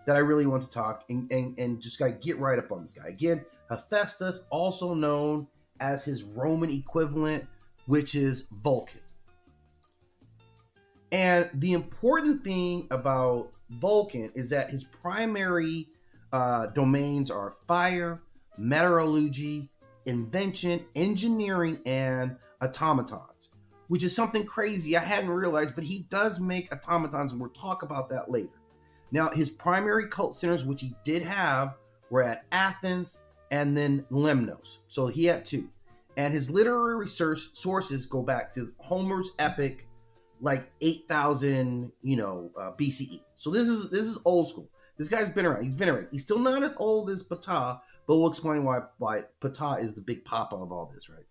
that I really want to talk and just get right up on this guy. Again, Hephaestus, also known as his Roman equivalent, which is Vulcan. And the important thing about Vulcan is that his primary domains are fire, metallurgy, invention, engineering, and automatons, which is something crazy I hadn't realized, but he does make automatons, and we'll talk about that later. Now, his primary cult centers, which he did have, were at Athens and then Lemnos. So he had two. And his literary sources go back to Homer's epic, like 8,000, BCE. So this is old school. This guy's been around. He's venerated. He's still not as old as Ptah, but we'll explain why Ptah is the big papa of all this, right?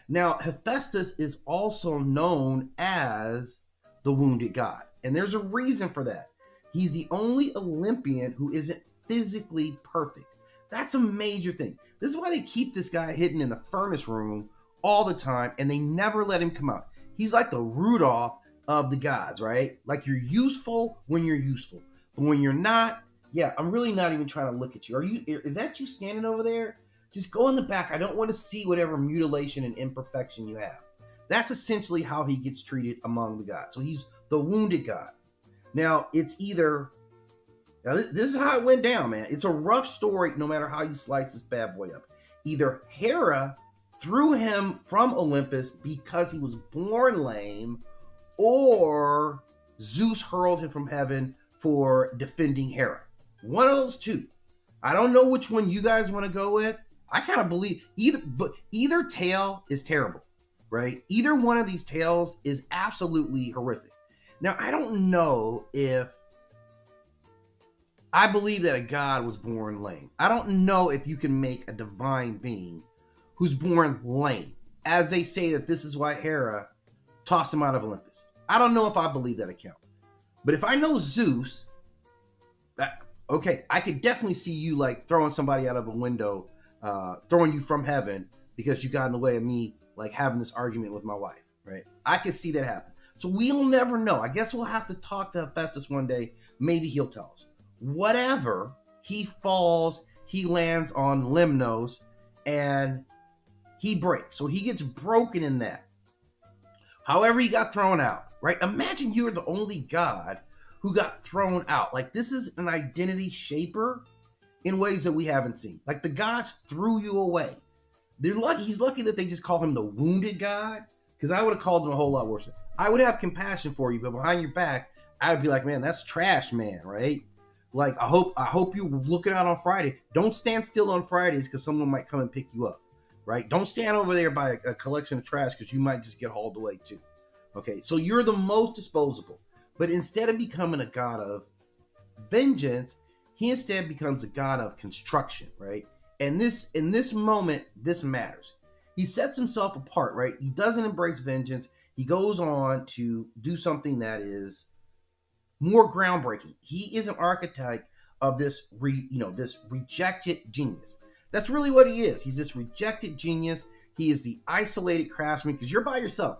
Now, Hephaestus is also known as the wounded god. And there's a reason for that. He's the only Olympian who isn't physically perfect. That's a major thing. This is why they keep this guy hidden in the furnace room all the time, and they never let him come out. He's like the Rudolph of the gods, right? Like, you're useful when you're useful. But when you're not, yeah, I'm really not even trying to look at you. Is that you standing over there? Just go in the back. I don't want to see whatever mutilation and imperfection you have. That's essentially how he gets treated among the gods. So he's the wounded god. Now, this is how it went down, man. It's a rough story no matter how you slice this bad boy up. Either Hera threw him from Olympus because he was born lame, or Zeus hurled him from heaven for defending Hera. One of those two. I don't know which one you guys want to go with. I kind of believe either tale is terrible, right? Either one of these tales is absolutely horrific. Now, I don't know if I believe that a god was born lame. I don't know if you can make a divine being who's born lame, as they say that this is why Hera tossed him out of Olympus. I don't know if I believe that account. But if I know Zeus, okay, I could definitely see you like throwing somebody out of a window, throwing you from heaven because you got in the way of me like having this argument with my wife, right? I could see that happen. So we'll never know. I guess we'll have to talk to Hephaestus one day. Maybe he'll tell us. Whatever, he falls, he lands on Lemnos, and he breaks. So he gets broken in that. However, he got thrown out, right? Imagine you're the only god who got thrown out. Like, this is an identity shaper in ways that we haven't seen. Like, the gods threw you away. They're lucky. He's lucky that they just call him the wounded god, because I would have called him a whole lot worse. I would have compassion for you, but behind your back, I would be like, man, that's trash, man, right? Like, I hope you looking out on Friday. Don't stand still on Fridays because someone might come and pick you up, right? Don't stand over there by a collection of trash because you might just get hauled away too. Okay, so you're the most disposable. But instead of becoming a god of vengeance, he instead becomes a god of construction, right? And in this moment, this matters. He sets himself apart, right? He doesn't embrace vengeance. He goes on to do something that is more groundbreaking. He is an archetype of this rejected genius. That's really what he is. He's this rejected genius. He is the isolated craftsman because you're by yourself.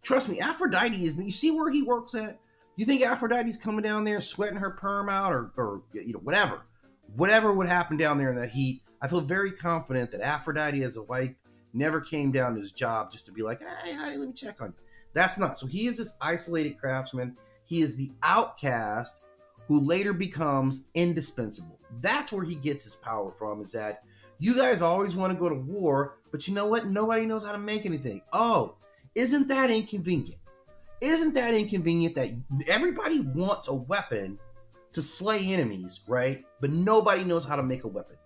Trust me, Aphrodite is. You see where he works at? You think Aphrodite's coming down there sweating her perm out or whatever would happen down there in that heat? I feel very confident that Aphrodite as a wife never came down to his job just to be like, hey, honey, let me check on you. That's not. So he is this isolated craftsman. He is the outcast who later becomes indispensable. That's where he gets his power from, is that you guys always want to go to war, but you know what? Nobody knows how to make anything. Oh, isn't that inconvenient? Isn't that inconvenient that everybody wants a weapon to slay enemies, right? But nobody knows how to make a weapon.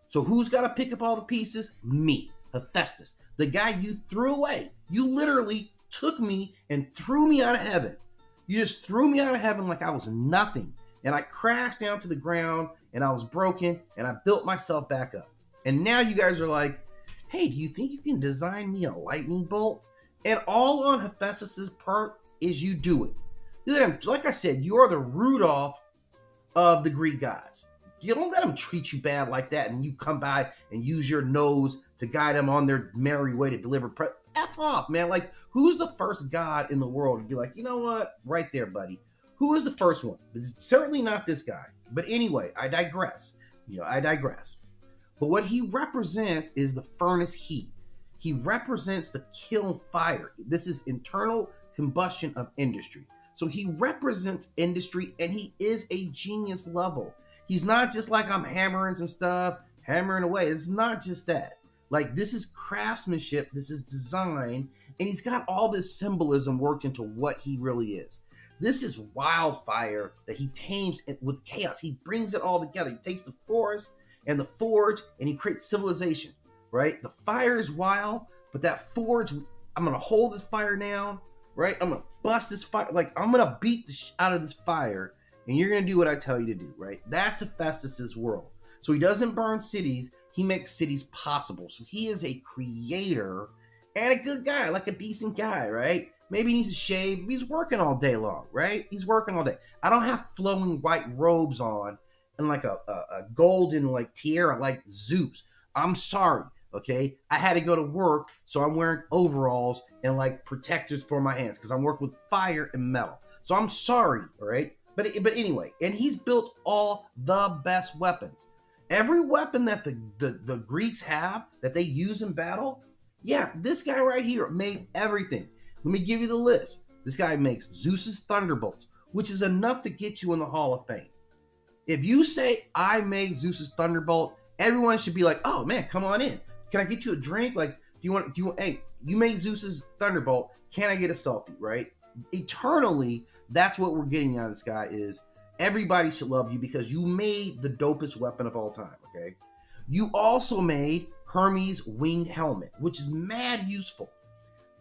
So who's got to pick up all the pieces? Me, Hephaestus, the guy you threw away. You literally took me and threw me out of heaven. You just threw me out of heaven like I was nothing. And I crashed down to the ground and I was broken and I built myself back up. And now you guys are like, hey, do you think you can design me a lightning bolt? And all on Hephaestus's part is you do it. You let him, like I said, you are the Rudolph of the Greek gods. You don't let them treat you bad like that and you come by and use your nose to guide them on their merry way to deliver. F off, man. Like, who's the first god in the world to be like, you know what? Right there, buddy. Who is the first one? It's certainly not this guy. But anyway, I digress. I digress. But what he represents is the furnace heat. He represents the kiln fire. This is internal combustion of industry. So he represents industry, and he is a genius level. He's not just like, I'm hammering some stuff, hammering away. It's not just that. Like, this is craftsmanship, this is design, and he's got all this symbolism worked into what he really is. This is wildfire that he tames it with chaos. He brings it all together. He takes the forest and the forge, and he creates civilization, right? The fire is wild, but that forge, I'm going to hold this fire down, right? I'm going to bust this fire. Like, I'm going to beat the out of this fire, and you're going to do what I tell you to do, right? That's Hephaestus' world. So he doesn't burn cities. He makes cities possible. So he is a creator and a good guy, like a decent guy, right? Maybe he needs to shave. He's working all day long, right? He's working all day. I don't have flowing white robes on and like a golden like tiara like Zeus. I'm sorry, okay? I had to go to work, so I'm wearing overalls and like protectors for my hands because I'm working with fire and metal. So I'm sorry, all right? But anyway, and he's built all the best weapons. Every weapon that the Greeks have that they use in battle, yeah, this guy right here made everything. Let me give you the list. This guy makes Zeus's thunderbolts, which is enough to get you in the Hall of Fame. If you say, I made Zeus's thunderbolt, everyone should be like, oh man, come on in. Can I get you a drink? Like, hey, you made Zeus's thunderbolt. Can I get a selfie, right? Eternally, that's what we're getting out of this guy is everybody should love you because you made the dopest weapon of all time, okay? You also made Hermes' winged helmet, which is mad useful.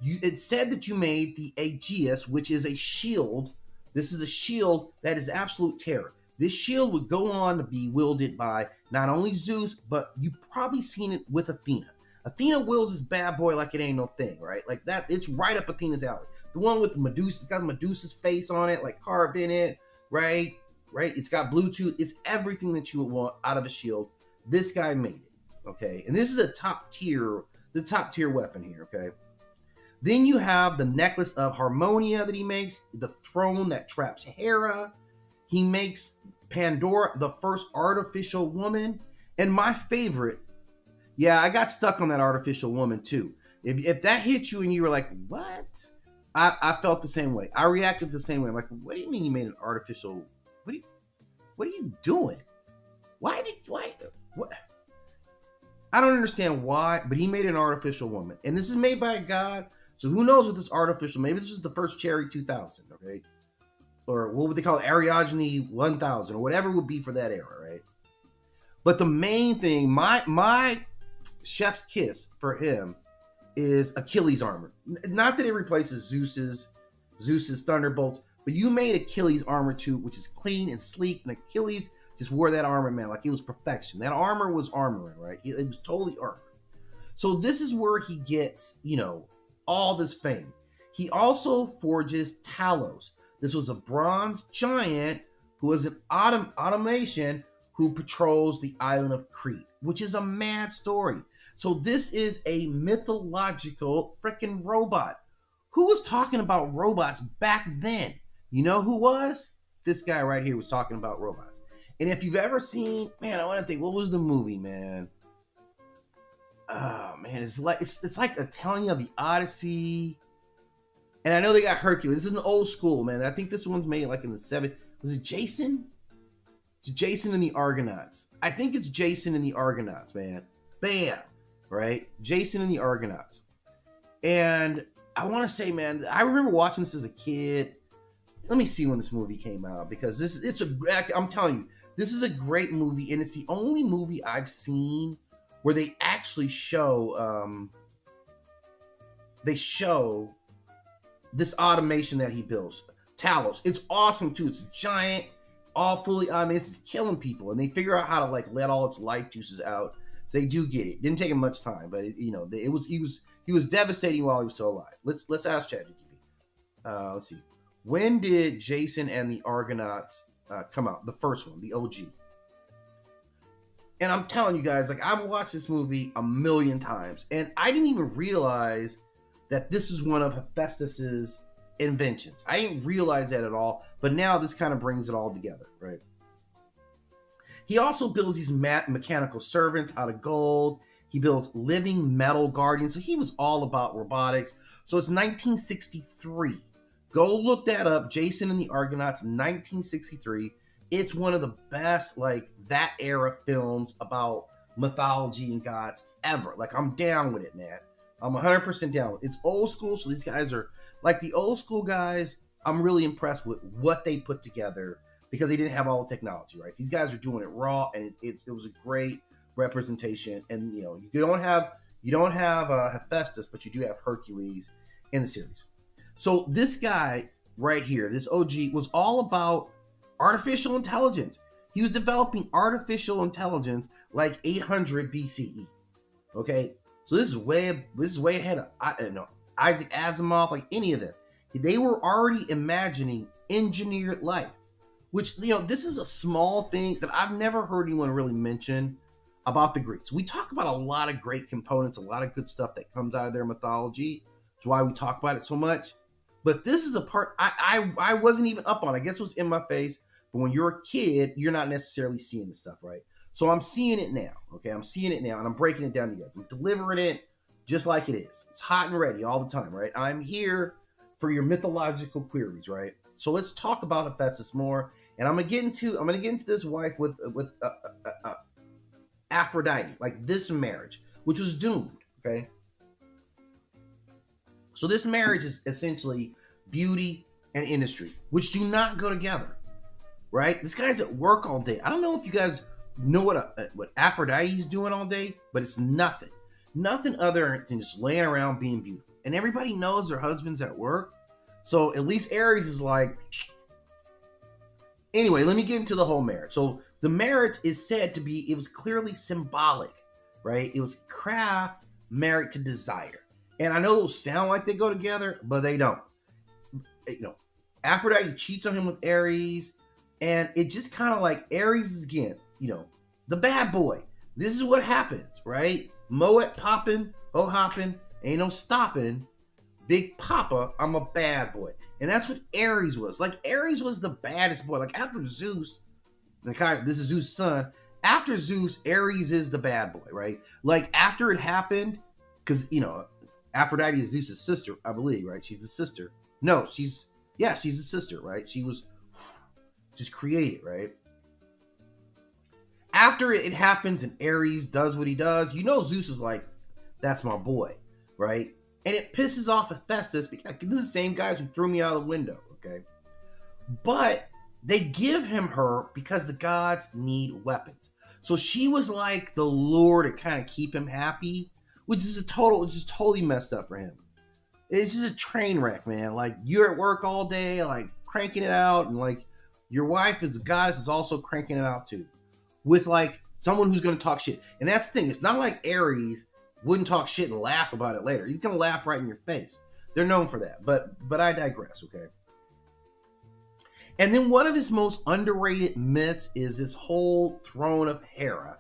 It said that you made the Achilles, which is a shield. This is a shield that is absolute terror. This shield would go on to be wielded by not only Zeus, but you've probably seen it with Athena. Athena wields this bad boy like it ain't no thing, right? Like that, it's right up Athena's alley. The one with the Medusa, it's got Medusa's face on it, like carved in it, right? It's got Bluetooth. It's everything that you would want out of a shield. This guy made it, okay? And this is the top tier weapon here, okay? Then you have the necklace of Harmonia that he makes, the throne that traps Hera. He makes Pandora, the first artificial woman. And my favorite, yeah, I got stuck on that artificial woman too. If that hit you and you were like, what? I felt the same way. I reacted the same way. I'm like, what do you mean you made an artificial? What are you doing? Why? What? I don't understand why, but he made an artificial woman. And this is made by a god. So who knows what this artificial, maybe this is the first Cherry 2000, okay? Or what would they call it? Ariadne 1000 or whatever it would be for that era, right? But the main thing, my chef's kiss for him is Achilles armor. Not that it replaces Zeus's thunderbolts, but you made Achilles armor too, which is clean and sleek, and Achilles just wore that armor, man, like it was perfection. That armor was armoring, right? It was totally armor. So this is where he gets, all this fame. He also forges Talos. This was a bronze giant who was an automation who patrols the island of Crete, which is a mad story. So this is a mythological freaking robot. Who was talking about robots back then? You know who was? This guy right here was talking about robots. And if you've ever seen, man, I want to think, what was the movie, man? Oh man, it's like a telling of the Odyssey. And I know they got Hercules. This is an old school, man. I think this one's made like in the 70s. Was it Jason? It's Jason and the Argonauts. I think it's Jason and the Argonauts, man. Bam! Right? Jason and the Argonauts. And I want to say, man, I remember watching this as a kid. Let me see when this movie came out because I'm telling you, this is a great movie, and it's the only movie I've seen where they actually show this automation that he builds. Talos. It's awesome too. It's giant, all fully automated. It's killing people, and they figure out how to like let all its life juices out. So they do get it. Didn't take him much time, but he was devastating while he was still alive. Let's ask ChatGPT. Let's see. When did Jason and the Argonauts come out? The first one, the OG. And I'm telling you guys, like, I've watched this movie a million times, and I didn't even realize that this is one of Hephaestus's inventions. I didn't realize that at all, but now this kind of brings it all together, right? He also builds these mechanical servants out of gold. He builds living metal guardians. So he was all about robotics. So it's 1963. Go look that up. Jason and the Argonauts, 1963. It's one of the best, like, that era films about mythology and gods ever. Like, I'm down with it, man. I'm 100% down with it. It's old school, so these guys are, like, the old school guys, I'm really impressed with what they put together because they didn't have all the technology, right? These guys are doing it raw, and it was a great representation. And, you know, you don't have Hephaestus, but you do have Hercules in the series. So this guy right here, this OG, was all about artificial intelligence. He was developing artificial intelligence like 800 BCE. Okay, so this is way ahead of Isaac Asimov, like any of them. They were already imagining engineered life, which, you know, this is a small thing that I've never heard anyone really mention about the Greeks. We talk about a lot of great components, a lot of good stuff that comes out of their mythology. That's why we talk about it so much. But this is a part I wasn't even up on. I guess it was in my face. But when you're a kid, you're not necessarily seeing this stuff, right? So I'm seeing it now, okay? I'm seeing it now, and I'm breaking it down to you guys. I'm delivering it just like it is. It's hot and ready all the time, right? I'm here for your mythological queries, right? So let's talk about Hephaestus more, and I'm gonna get into this wife with Aphrodite, like this marriage, which was doomed, okay? So this marriage is essentially beauty and industry, which do not go together, right? This guy's at work all day. I don't know if you guys know what Aphrodite's doing all day, but it's nothing other than just laying around being beautiful. And everybody knows their husband's at work, so at least Ares is like. Anyway, let me get into the whole marriage. So the marriage is said to be, it was clearly symbolic, right? It was craft married to desire. And I know it'll sound like they go together, but they don't. You know, Aphrodite cheats on him with Ares, and it just kind of like Ares is, again, you know, the bad boy. This is what happens, right? Moet popping, ho hopping, ain't no stopping. Big Papa, I'm a bad boy. And that's what Ares was. Like, Ares was the baddest boy. Like, after Zeus, this is Zeus' son. After Zeus, Ares is the bad boy, right? Like, after it happened, because, you know, Aphrodite is Zeus' sister, I believe, right? She's a sister. No, she's a sister, right? She was just created, right? After it happens and Ares does what he does, you know Zeus is like, that's my boy, right? And it pisses off Hephaestus because this is the same guys who threw me out of the window, okay? But they give him her because the gods need weapons. So she was like the lure to kind of keep him happy, which is totally messed up for him. It's just a train wreck, man. Like, you're at work all day, like, cranking it out, and, like, your wife is a goddess is also cranking it out, too. With, like, someone who's going to talk shit. And that's the thing. It's not like Ares wouldn't talk shit and laugh about it later. He's going to laugh right in your face. They're known for that. But I digress, okay? And then one of his most underrated myths is this whole throne of Hera,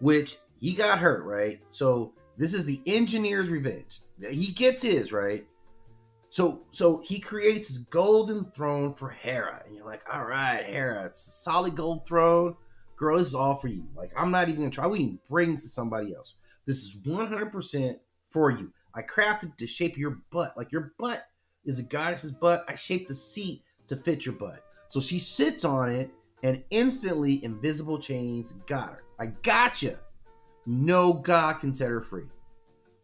which he got hurt, right? So this is the engineer's revenge. He gets his, right? So he creates his golden throne for Hera. And you're like, all right, Hera, it's a solid gold throne. Girl, this is all for you. Like, I'm not even going to try. We can bring this to somebody else. This is 100% for you. I crafted to shape your butt. Like, your butt is a goddess's butt. I shaped the seat to fit your butt. So she sits on it, and instantly invisible chains got her. I gotcha. No god can set her free.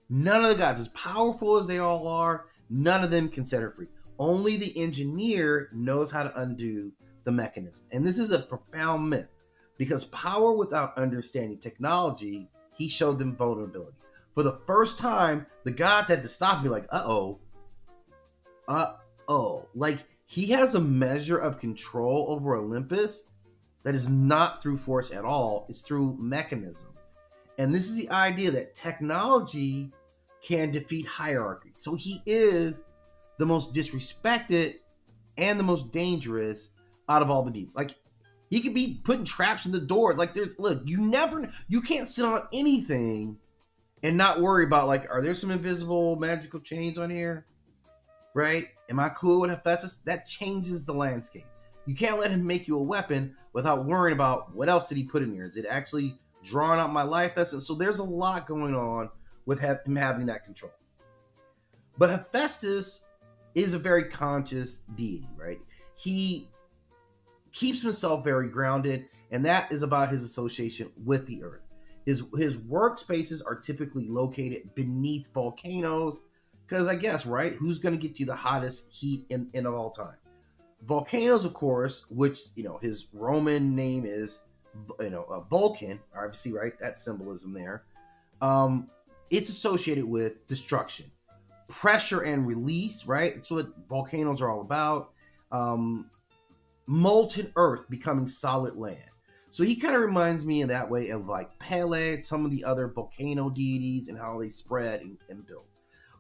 None of the gods, as powerful as they all are, none of them can set her free. Only the engineer knows how to undo the mechanism. And this is a profound myth, because power without understanding technology, he showed them vulnerability. For the first time, the gods had to stop and be like, uh-oh. Like, he has a measure of control over Olympus that is not through force at all. It's through mechanism. And this is the idea that technology can defeat hierarchy. So he is the most disrespected and the most dangerous out of all the deeds. Like, he could be putting traps in the doors. Like, you can't sit on anything and not worry about, like, are there some invisible magical chains on here? Right? Am I cool with Hephaestus? That changes the landscape. You can't let him make you a weapon without worrying about what else did he put in there. Is it actually drawing out my life essence? So there's a lot going on with him having that control. But Hephaestus is a very conscious deity, right? He keeps himself very grounded, and that is about his association with the earth. His workspaces are typically located beneath volcanoes, because I guess, right, who's going to get you the hottest heat in of all time? Volcanoes, of course, which, his Roman name is, Vulcan, obviously, right? That symbolism there. It's associated with destruction, pressure and release, right? That's what volcanoes are all about. Molten earth becoming solid land. So he kind of reminds me in that way of like Pele, some of the other volcano deities, and how they spread and build.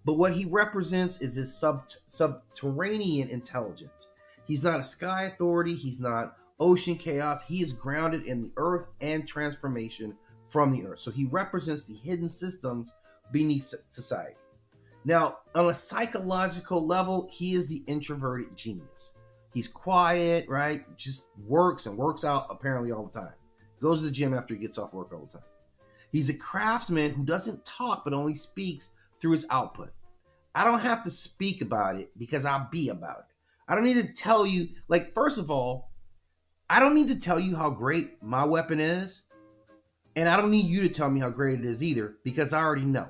But what he represents is his subterranean intelligence. He's not a sky authority. He's not ocean chaos. He is grounded in the earth and transformation from the earth. So he represents the hidden systems beneath society. Now, on a psychological level, he is the introverted genius. He's quiet, right? Just works and works out apparently all the time. Goes to the gym after he gets off work all the time. He's a craftsman who doesn't talk but only speaks through his output. I don't have to speak about it because I'll be about it. I don't need to tell you, first of all, I don't need to tell you how great my weapon is. And I don't need you to tell me how great it is either, because I already know.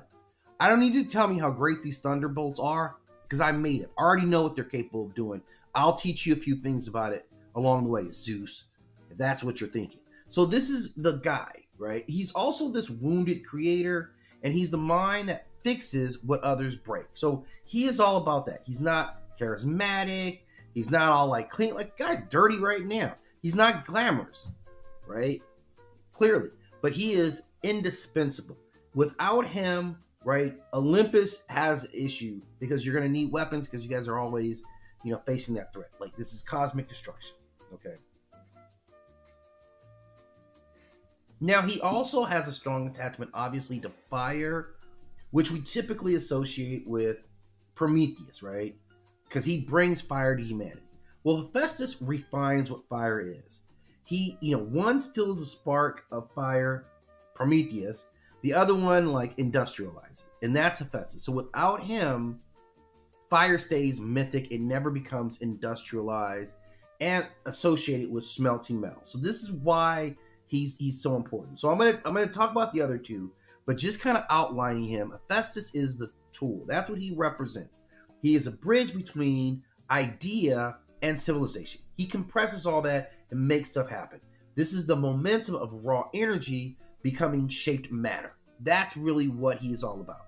I don't need you to tell me how great these thunderbolts are, because I made it. I already know what they're capable of doing. I'll teach you a few things about it along the way, Zeus, if that's what you're thinking. So this is the guy, right? He's also this wounded creator, and he's the mind that fixes what others break. So he is all about that. He's not charismatic. He's not all clean. Guy's dirty right now. He's not glamorous, right? Clearly. But he is indispensable. Without him, right, Olympus has an issue, because you're going to need weapons, because you guys are always, facing that threat. This is cosmic destruction. Okay. Now, he also has a strong attachment, obviously, to fire, which we typically associate with Prometheus, right? Because he brings fire to humanity. Well, Hephaestus refines what fire is. He, one steals a spark of fire, Prometheus. The other one, industrializes. And that's Hephaestus. So without him, fire stays mythic. It never becomes industrialized and associated with smelting metal. So this is why he's so important. So I'm gonna talk about the other two, but just kind of outlining him. Hephaestus is the tool. That's what he represents. He is a bridge between idea and civilization. He compresses all that and makes stuff happen. This is the momentum of raw energy becoming shaped matter. That's really what he is all about.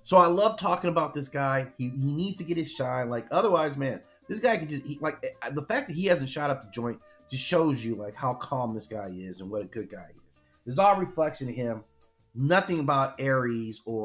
So I love talking about this guy. He needs to get his shine. Otherwise, man, this guy could just the fact that he hasn't shot up the joint just shows you how calm this guy is and what a good guy is. It's all reflection of him. Nothing about Aries or